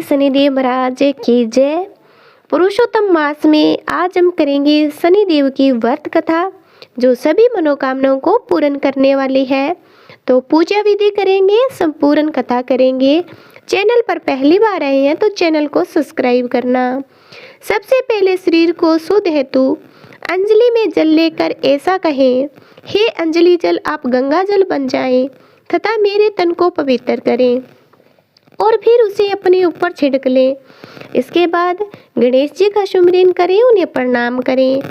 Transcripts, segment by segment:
शनिदेव महाराज की जय। पुरुषोत्तम मास में आज हम करेंगे शनिदेव की व्रत कथा, जो सभी मनोकामनाओं को पूर्ण करने वाली है। तो पूजा विधि करेंगे, संपूर्ण कथा करेंगे। चैनल पर पहली बार आए हैं तो चैनल को सब्सक्राइब करना। सबसे पहले शरीर को शुद्ध हेतु अंजलि में जल लेकर ऐसा कहें, हे अंजलि जल आप गंगा जल बन जाएं तथा मेरे तन को पवित्र करें, और फिर उसे अपने ऊपर छिड़क लें। इसके बाद गणेश जी का सुमिरन करें, उन्हें प्रणाम करें।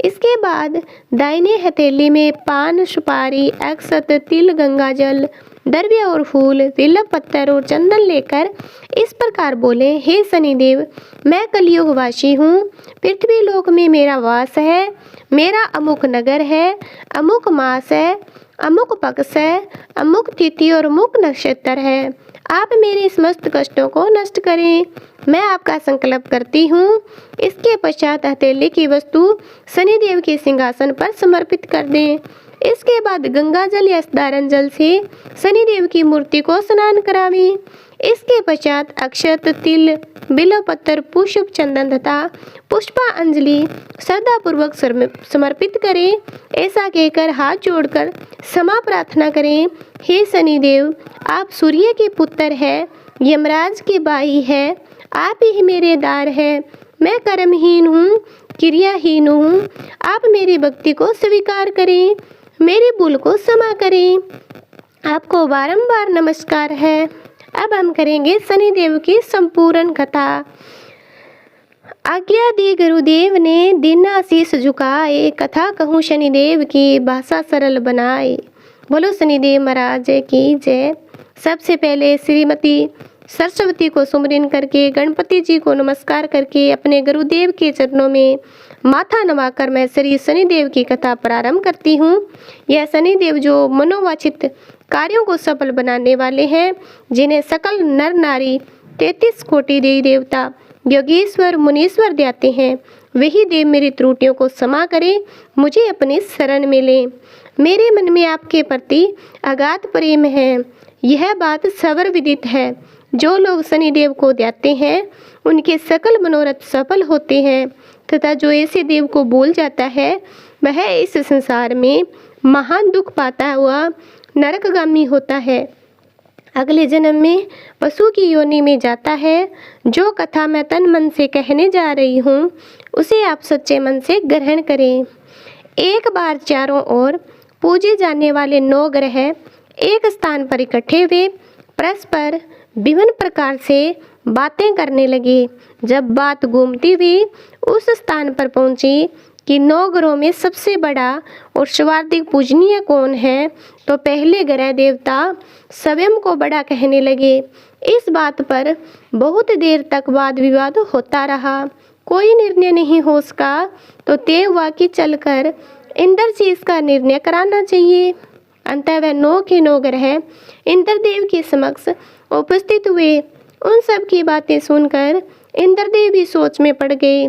इसके बाद दाहिने हथेली में पान, सुपारी, अक्षत, तिल, गंगा जल, द्रव्य और फूल, बिल्व पत्थर और चंदन लेकर इस प्रकार बोले, हे शनिदेव, मैं कलयुग वासी हूँ। पृथ्वी लोक में मेरा वास है। मेरा अमुक नगर है, अमुक मास है, अमुक पक्ष है, अमुक तिथि और अमुक नक्षत्र है। आप मेरे समस्त कष्टों को नष्ट करें, मैं आपका संकल्प करती हूँ। इसके पश्चात हथेली की वस्तु शनिदेव के सिंहासन पर समर्पित कर दें। इसके बाद गंगा जल या धारण जल से शनिदेव की मूर्ति को स्नान करावें। इसके पश्चात अक्षत, तिल, बिल्व पत्थर, पुष्प, चंदन तथा पुष्पांजलि श्रद्धापूर्वक समर्पित करें। ऐसा कहकर हाथ जोड़कर क्षमा प्रार्थना करें, हे शनिदेव, आप सूर्य के पुत्र हैं, यमराज के भाई हैं, आप ही मेरे दार हैं। मैं कर्महीन हूँ, क्रियाहीन हूँ। आप मेरी भक्ति को स्वीकार करें, मेरी भूल को क्षमा करें। आपको बारंबार नमस्कार है। अब हम करेंगे शनिदेव की संपूर्ण कथा। आज्ञा दी गुरुदेव ने, दिन आशीष झुकाए, कथा कहूँ शनिदेव की, भाषा सरल बनाए। बोलो शनिदेव महाराज की जय। सबसे पहले श्रीमती सरस्वती को सुमिरन करके, गणपति जी को नमस्कार करके, अपने गुरुदेव के चरणों में माथा नवाकर मैं श्री शनिदेव की कथा प्रारंभ करती हूँ। यह शनिदेव जो मनोवांछित कार्यों को सफल बनाने वाले हैं, जिन्हें सकल नर नारी 33 कोटि देवी देवता, योगेश्वर, मुनीश्वर देते हैं, वही देव मेरी त्रुटियों को क्षमा करें, मुझे अपनी शरण में लें। मेरे मन में आपके प्रति अगाध प्रेम है, यह बात सवर विदित है। जो लोग शनिदेव को ध्याते हैं, उनके सकल मनोरथ सफल होते हैं, तथा जो ऐसे देव को भूल जाता है, वह इस संसार में महान दुख पाता हुआ नरकगामी होता है, अगले जन्म में पशु की योनि में जाता है। जो कथा मैं तन मन से कहने जा रही हूँ, उसे आप सच्चे मन से ग्रहण करें। एक बार चारों ओर पूजे जाने वाले 9 ग्रह एक स्थान पर इकट्ठे हुए परस्पर विभिन्न प्रकार से बातें करने लगे। जब बात घूमती हुई उस स्थान पर पहुंची कि 9 ग्रहों में सबसे बड़ा और सर्वाधिक पूजनीय कौन है, तो पहले ग्रह देवता स्वयं को बड़ा कहने लगे। इस बात पर बहुत देर तक वाद विवाद होता रहा, कोई निर्णय नहीं हो सका। तो तय हुआ कि चलकर इंद्र से इसका निर्णय कराना चाहिए। अंतः वह 9 के 9 ग्रह इंद्रदेव के समक्ष उपस्थित हुए। उन सब की बातें सुनकर इंद्रदेव भी सोच में पड़ गए,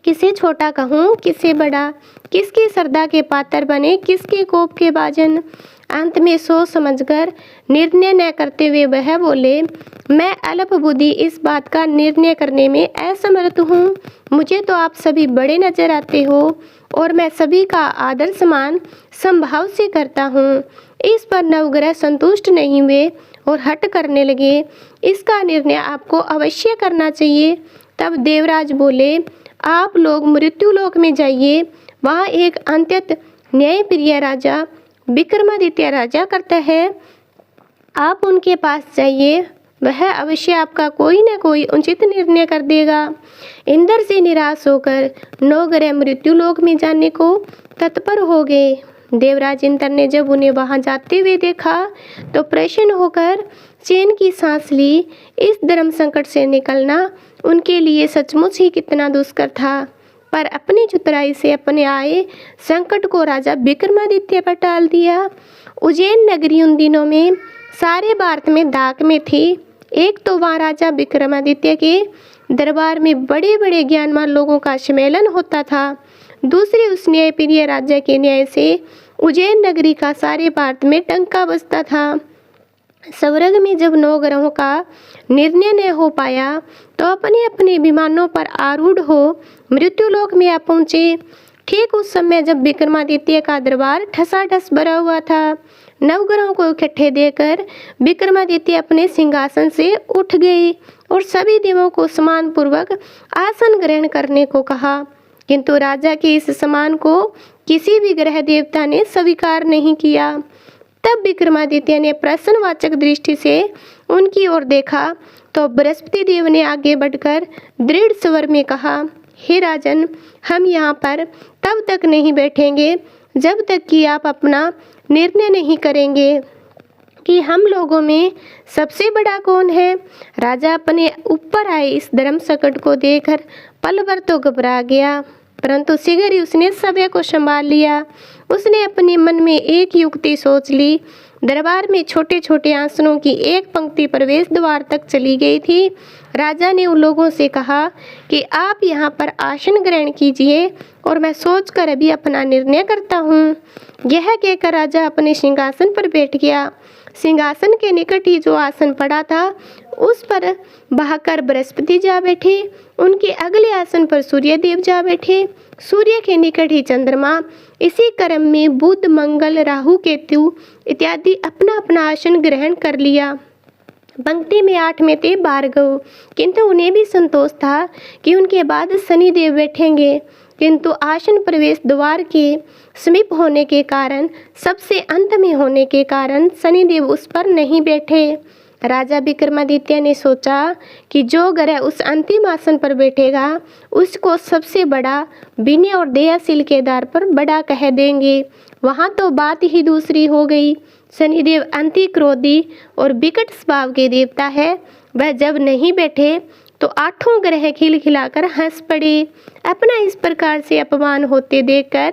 किसे छोटा कहूँ, किसे बड़ा, किसकी श्रद्धा के पात्र बने, किसके कोप के भाजन। अंत में सोच समझकर निर्णय न करते हुए वह बोले, मैं अल्प बुद्धि इस बात का निर्णय करने में असमर्थ हूँ। मुझे तो आप सभी बड़े नजर आते हो और मैं सभी का आदर सम्मान संभाव से करता हूँ। इस पर नवग्रह संतुष्ट नहीं हुए और हट करने लगे। इसका निर्णय आपको अवश्य करना चाहिए। तब देवराज बोले, आप लोग मृत्युलोक में जाइए, वहाँ एक अत्यंत न्यायप्रिय राजा विक्रमादित्य राजा करता है। आप उनके पास जाइए, वह अवश्य आपका कोई न कोई उचित निर्णय कर देगा। इंद्र से निराश होकर 9 ग्रह मृत्युलोक में जाने को तत्पर हो गए। देवराज इंद्र ने जब उन्हें वहां जाते हुए देखा तो प्रसन्न होकर चैन की सांस ली। इस धर्म संकट से निकलना उनके लिए सचमुच ही कितना दुष्कर था, पर अपनी चतुराई से अपने आए संकट को राजा विक्रमादित्य पर टाल दिया। उज्जैन नगरी उन दिनों में सारे भारत में दाक में थी। एक तो वहाँ राजा विक्रमादित्य के दरबार में बड़े बड़े ज्ञानवान लोगों का सम्मेलन होता था, दूसरी उस न्यायप्रिय राजा के न्याय से उज्जैन नगरी का सारे भारत में डंका बजता था। स्वर्ग में जब 9 ग्रहों का निर्णय न हो पाया तो अपने अपने विमानों पर आरूढ़ हो मृत्युलोक में आ पहुँचे। ठीक उस समय जब विक्रमादित्य का दरबार ठसाठस भरा हुआ था, नवग्रहों को इकट्ठे देखकर विक्रमादित्य अपने सिंहासन से उठ गए और सभी देवों को सम्मान पूर्वक आसन ग्रहण करने को कहा, किंतु राजा के इस सम्मान को किसी भी ग्रह देवता ने स्वीकार नहीं किया। तब विक्रमादित्य ने प्रश्नवाचक दृष्टि से उनकी ओर देखा तो बृहस्पति देव ने आगे बढ़कर दृढ़ स्वर में कहा, हे राजन, हम यहाँ पर तब तक नहीं बैठेंगे जब तक कि आप अपना निर्णय नहीं करेंगे कि हम लोगों में सबसे बड़ा कौन है। राजा अपने ऊपर आए इस धर्म संकट को देखकर पल भर तो घबरा गया, परंतु शीघ्र ही उसने सभा को संभाल लिया। उसने अपने मन में एक युक्ति सोच ली। दरबार में छोटे छोटे आसनों की एक पंक्ति प्रवेश द्वार तक चली गई थी। राजा ने उन लोगों से कहा कि आप यहाँ पर आसन ग्रहण कीजिए और मैं सोचकर अभी अपना निर्णय करता हूँ। यह कहकर राजा अपने सिंहासन पर बैठ गया। सिंहासन के निकट ही जो आसन पड़ा था उस पर बहाकर बृहस्पति जा बैठे। उनके अगले आसन पर सूर्य देव जा बैठे। सूर्य के निकट ही चंद्रमा। इसी क्रम में बुध, मंगल, राहु, केतु इत्यादि अपना अपना आसन ग्रहण कर लिया। पंक्ति में 8 में थे भार्गव, किंतु उन्हें भी संतोष था कि उनके बाद शनिदेव बैठेंगे, किंतु आसन प्रवेश द्वार के समीप होने के कारण, सबसे अंत में होने के कारण शनिदेव उस पर नहीं बैठे। राजा विक्रमादित्य ने सोचा कि जो ग्रह उस अंतिम आसन पर बैठेगा उसको सबसे बड़ा, विनय और दयाशील के आधार पर बड़ा कह देंगे। वहाँ तो बात ही दूसरी हो गई। शनिदेव अति क्रोधी और विकट स्वभाव के देवता है। वह जब नहीं बैठे तो 8 ग्रह खिलखिलाकर हंस पड़े। अपना इस प्रकार से अपमान होते देखकर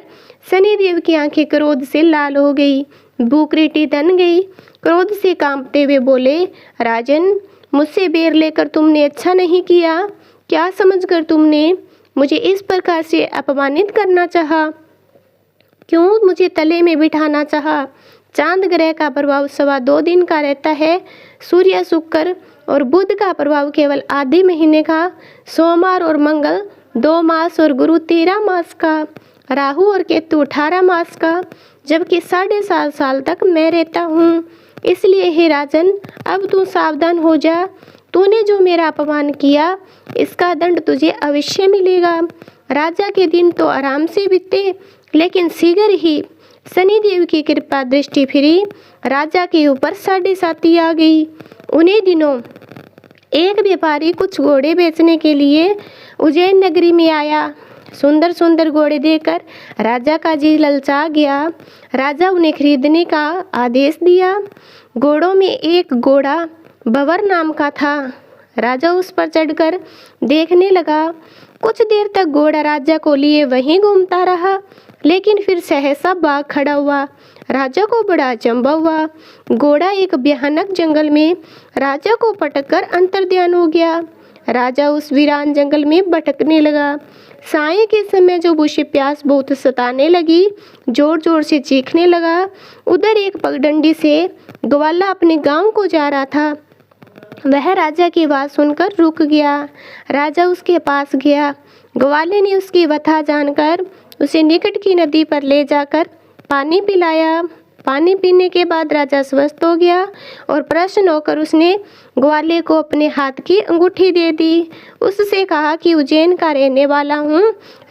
शनिदेव की आंखें क्रोध से लाल हो गई, भूखरीटी तन गई। क्रोध से कांपते हुए बोले, राजन, मुझसे बैर लेकर तुमने अच्छा नहीं किया। क्या समझकर तुमने मुझे इस प्रकार से अपमानित करना चाहा? क्यों मुझे तले में बिठाना चाहा? चांद ग्रह का प्रभाव 2.25 दिन का रहता है। सूर्य, शुक्र और बुध का प्रभाव केवल आधे महीने का। सोमवार और मंगल 2 मास और गुरु 13 मास का। राहु और केतु 18 मास का, जबकि 7.5 साल तक मैं रहता हूँ। इसलिए हे राजन, अब तू सावधान हो जा। तूने जो मेरा अपमान किया इसका दंड तुझे अवश्य मिलेगा। राजा के दिन तो आराम से बीते, लेकिन शीघ्र ही शनिदेव की कृपा दृष्टि फिरी। राजा के ऊपर 7.5 आ गई। उन्हीं दिनों एक व्यापारी कुछ घोड़े बेचने के लिए उज्जैन नगरी में आया। सुंदर सुंदर घोड़े देखकर राजा का जी ललचा गया। राजा उन्हें खरीदने का आदेश दिया। घोड़ों में एक घोड़ा भंवर नाम का था। राजा उस पर चढ़कर देखने लगा। कुछ देर तक घोड़ा राजा को लिए वहीं घूमता रहा, लेकिन फिर सहसा भाग खड़ा हुआ। राजा को बड़ा अचंभा हुआ। घोड़ा एक भयानक जंगल में राजा को पटककर अंतर्ध्यान हो गया। राजा उस वीरान जंगल में भटकने लगा। साय के समय जब उसे प्यास बहुत सताने लगी, जोर जोर से चीखने लगा। उधर एक पगडंडी से ग्वाला अपने गांव को जा रहा था। वह राजा की आवाज़ सुनकर रुक गया। राजा उसके पास गया। ग्वाले ने उसकी व्यथा जानकर उसे निकट की नदी पर ले जाकर पानी पिलाया। पानी पीने के बाद राजा स्वस्थ हो गया और प्रसन्न होकर उसने ग्वाले को अपने हाथ की अंगूठी दे दी। उससे कहा कि उज्जैन का रहने वाला हूँ,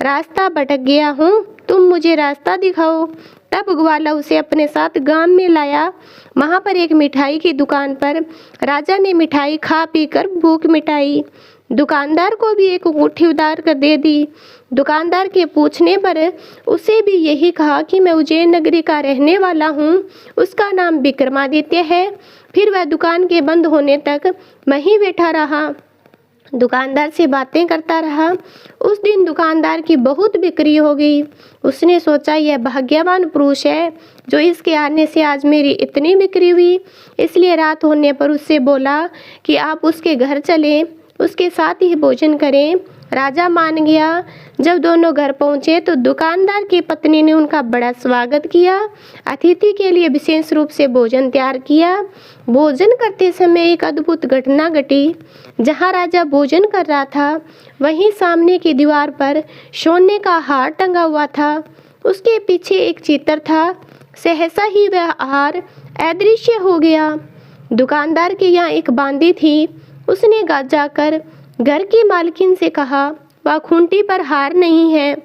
रास्ता भटक गया हूँ, तुम मुझे रास्ता दिखाओ। तब ग्वाला उसे अपने साथ गांव में लाया। वहाँ पर एक मिठाई की दुकान पर राजा ने मिठाई खा पी कर भूख मिटाई। दुकानदार को भी एक अंगूठी उधार कर दे दी। दुकानदार के पूछने पर उसे भी यही कहा कि मैं उज्जैन नगरी का रहने वाला हूँ, उसका नाम विक्रमादित्य है। फिर वह दुकान के बंद होने तक वहीं बैठा रहा, दुकानदार से बातें करता रहा। उस दिन दुकानदार की बहुत बिक्री हो गई। उसने सोचा, यह भाग्यवान पुरुष है जो इसके आने से आज मेरी इतनी बिक्री हुई। इसलिए रात होने पर उससे बोला कि आप उसके घर चलें, उसके साथ ही भोजन करें। राजा मान गया। जब दोनों घर पहुंचे तो दुकानदार की पत्नी ने उनका बड़ा स्वागत किया। अतिथि के लिए विशेष रूप से भोजन तैयार किया। भोजन करते समय एक अद्भुत घटना घटी। जहां राजा भोजन कर रहा था वहीं सामने की दीवार पर सोने का हार टंगा हुआ था। उसके पीछे एक चित्र था। सहसा ही वह हार अदृश्य हो गया। दुकानदार के यहाँ एक बांदी थी। उसने जाकर घर की मालकिन से कहा, वह खूंटी पर हार नहीं है।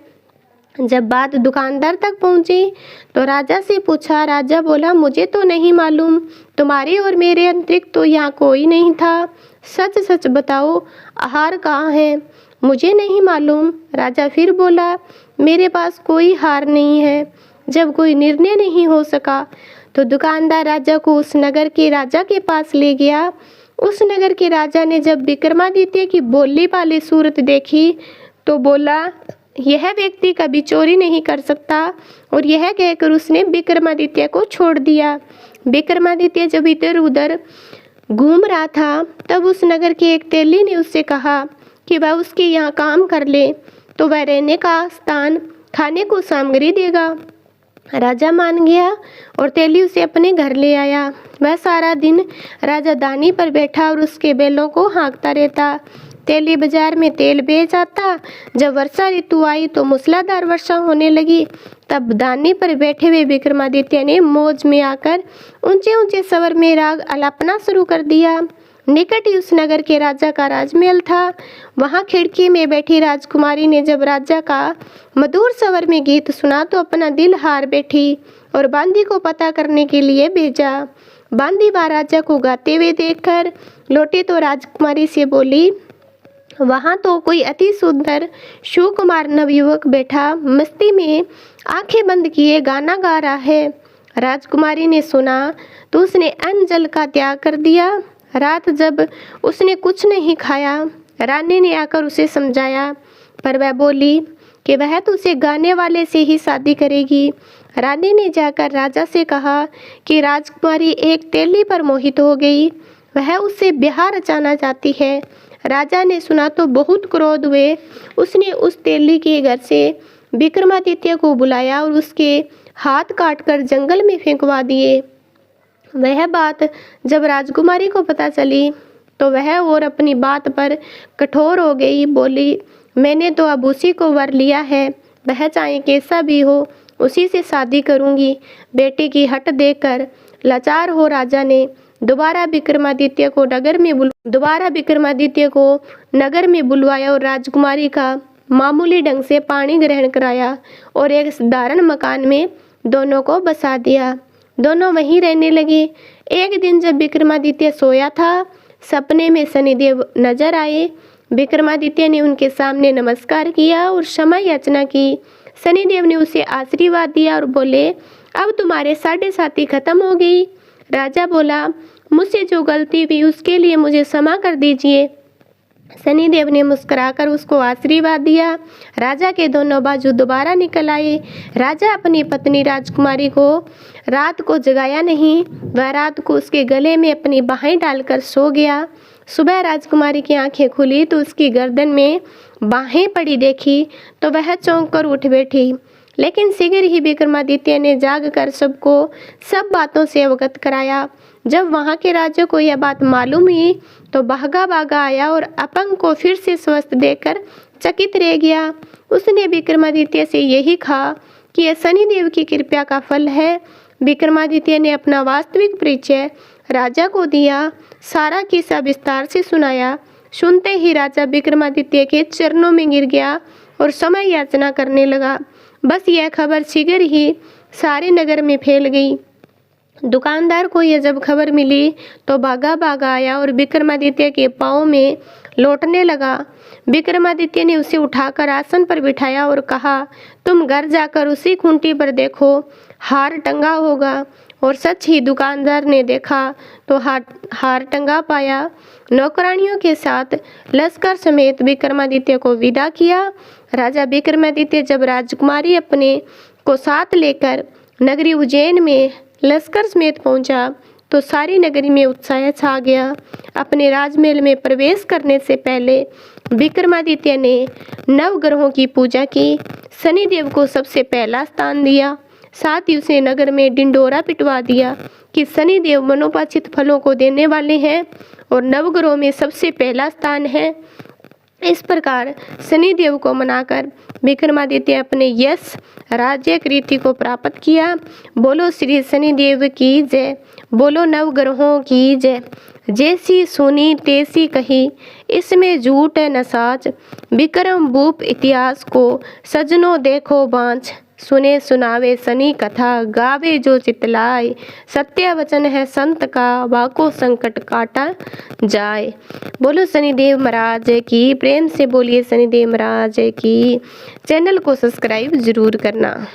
जब बात दुकानदार तक पहुंची तो राजा से पूछा। राजा बोला, मुझे तो नहीं मालूम, तुम्हारे और मेरे अतिरिक्त तो यहाँ कोई नहीं था। सच सच बताओ, हार कहाँ है? मुझे नहीं मालूम। राजा फिर बोला, मेरे पास कोई हार नहीं है। जब कोई निर्णय नहीं हो सका तो दुकानदार राजा को उस नगर के राजा के पास ले गया। उस नगर के राजा ने जब विक्रमादित्य की भोली भाली सूरत देखी तो बोला, यह व्यक्ति कभी चोरी नहीं कर सकता, और यह कहकर उसने विक्रमादित्य को छोड़ दिया। विक्रमादित्य जब इधर उधर घूम रहा था तब उस नगर के एक तेली ने उससे कहा कि वह उसके यहाँ काम कर ले तो वह रहने का स्थान, खाने को सामग्री देगा। राजा मान गया और तेली उसे अपने घर ले आया। वह सारा दिन राजधानी पर बैठा और उसके बैलों को हाँकता रहता। तेली बाजार में तेल बेच आता। जब वर्षा ऋतु आई तो मूसलाधार वर्षा होने लगी। तब दानी पर बैठे हुए विक्रमादित्य ने मौज में आकर ऊंचे ऊंचे स्वर में राग आलापना शुरू कर दिया। निकट ही उस नगर के राजा का राजमहल था। वहां खिड़की में बैठी राजकुमारी ने जब राजा का मधुर स्वर में गीत सुना तो अपना दिल हार बैठी और बांदी को पता करने के लिए भेजा। बांदी राजा को गाते हुए देखकर लौटी तो राजकुमारी से बोली, वहां तो कोई अति सुंदर सुकुमार नवयुवक बैठा मस्ती में आंखें बंद किए गाना गा रहा है। राजकुमारी ने सुना तो उसने अन्न जल का त्याग कर दिया। रात जब उसने कुछ नहीं खाया, रानी ने आकर उसे समझाया, पर वह बोली कि वह तो उसे गाने वाले से ही शादी करेगी। रानी ने जाकर राजा से कहा कि राजकुमारी एक तेली पर मोहित हो गई, वह उससे ब्याह रचाना चाहती है। राजा ने सुना तो बहुत क्रोध हुए। उसने उस तेली के घर से विक्रमादित्य को बुलाया और उसके हाथ काटकर जंगल में फेंकवा दिए। वह बात जब राजकुमारी को पता चली तो वह और अपनी बात पर कठोर हो गई। बोली, मैंने तो अब उसी को वर लिया है, वह चाहे कैसा भी हो उसी से शादी करूंगी। बेटे की हट देखकर लाचार हो राजा ने दोबारा विक्रमादित्य को नगर में बुलवाया और राजकुमारी का मामूली ढंग से पानी ग्रहण कराया और एक साधारण मकान में दोनों को बसा दिया। दोनों वहीं रहने लगे। एक दिन जब विक्रमादित्य सोया था, सपने में शनिदेव नजर आए। विक्रमादित्य ने उनके सामने नमस्कार किया और क्षमा याचना की। शनिदेव ने उसे आशीर्वाद दिया और बोले, अब तुम्हारे 7.5 खत्म हो गई। राजा बोला, मुझसे जो गलती हुई उसके लिए मुझे क्षमा कर दीजिए। शनिदेव ने मुस्कुराकर उसको आशीर्वाद दिया। राजा के दोनों बाजू दोबारा निकल आए। राजा अपनी पत्नी राजकुमारी को रात को जगाया नहीं। वह रात को उसके गले में अपनी बाहें डालकर सो गया। सुबह राजकुमारी की आंखें खुली तो उसकी गर्दन में बाहें पड़ी देखी तो वह चौंक कर उठ बैठी। लेकिन शीघ्र ही विक्रमादित्य ने जागकर सबको सब बातों से अवगत कराया। जब वहां के राजा को यह बात मालूम हुई तो भागा भागा आया और अपंग को फिर से स्वस्थ देखकर चकित रह गया। उसने विक्रमादित्य से यही कहा कि यह शनिदेव की कृपा का फल है। विक्रमादित्य ने अपना वास्तविक परिचय राजा को दिया, सारा किस्सा विस्तार से सुनाया। सुनते ही राजा विक्रमादित्य के चरणों में गिर गया और समय याचना करने लगा। बस यह खबर शीघ्र ही सारे नगर में फैल गई। दुकानदार को यह जब खबर मिली तो भागा भागा आया और विक्रमादित्य के पाँव में लौटने लगा। विक्रमादित्य ने उसे उठाकर आसन पर बिठाया और कहा, तुम घर जाकर उसी खूंटी पर देखो, हार टंगा होगा। और सच ही दुकानदार ने देखा तो हार टंगा पाया। नौकरानियों के साथ लश्कर समेत विक्रमादित्य को विदा किया। राजा विक्रमादित्य जब राजकुमारी अपने को साथ लेकर नगरी उज्जैन में लश्कर समेत पहुंचा तो सारी नगरी में उत्साह छा गया। अपने राजमहल में प्रवेश करने से पहले विक्रमादित्य ने नवग्रहों की पूजा की, शनिदेव को सबसे पहला स्थान दिया। साथ ही उसे नगर में डिंडोरा पिटवा दिया कि शनिदेव मनोवांछित फलों को देने वाले हैं और नवग्रहों में सबसे पहला स्थान है। इस प्रकार शनिदेव को मनाकर विक्रमादित्य अपने यश राज्य कीर्ति को प्राप्त किया। बोलो श्री शनिदेव की जय, बोलो नवग्रहों की जय। जैसी सुनी तैसी कही, इसमें झूठ न साच। विक्रम भूप इतिहास को सजनों देखो बाँच। सुने सुनावे शनि कथा, गावे जो चितलाए। सत्य वचन है संत का, वाको संकट काटा जाए। बोलो शनिदेव महाराज की, प्रेम से बोलिए शनिदेव महाराज की। चैनल को सब्सक्राइब जरूर करना।